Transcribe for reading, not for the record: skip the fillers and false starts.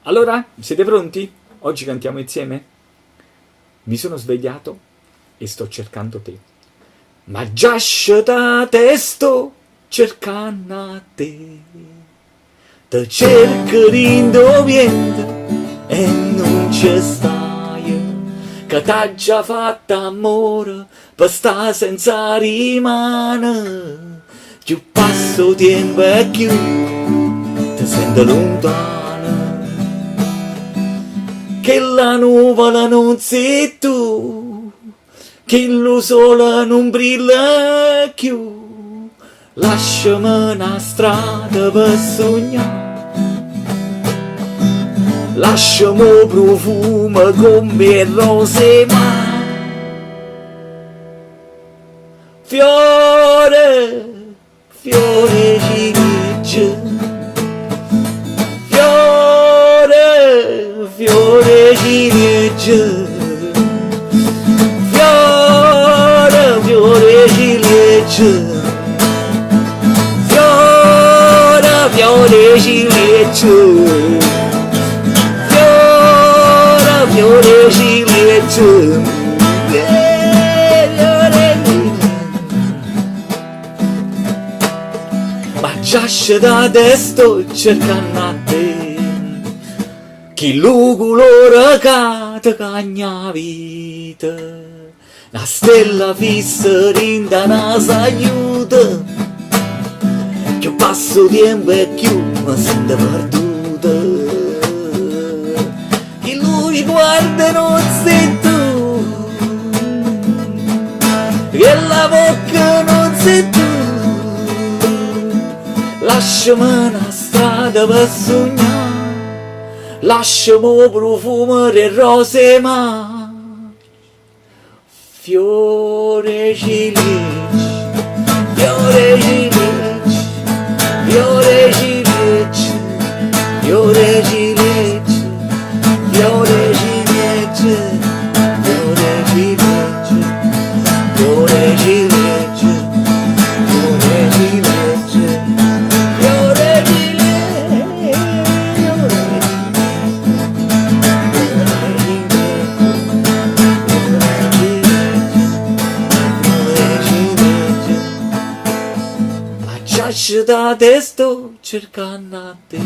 Allora, siete pronti? Oggi cantiamo insieme? Mi sono svegliato e sto cercando te. Ma già scetate sto cercando a te. Te cerco rindoviente e non ci stai. Che t'ha già fatto amore per sta senza rimane. Più passo tempo e più ti sento lontano. Che la nuvola non sei tu, che lo sole non brilla più. Lasciami una strada per sognare, lasciami un profumo come rose ma fiore, fiore ciliegio, fiore ciliegio, fiore, fiore ciliegio, fiore, fiore ciliegio, fiore, fiore ciliegio, ma già scetate sto cercando a te. Chi l'ugulore cade cagna vita, la stella fissa rinda una s'aiuta, più passo tempo e più mi sento perduta. Chi lui guarda non sei tu, che la bocca non sei tu, lasciami una strada per sognare, lasciami un profumo di rose ma fiore ciliegi, fiore ciliegi, fiore ciliegi, fiore ciliegi, fiore ciliegi, fiore ciliegi, fiore ciliegi, fiore ciliegi, fiore lasciate sto cercando a te.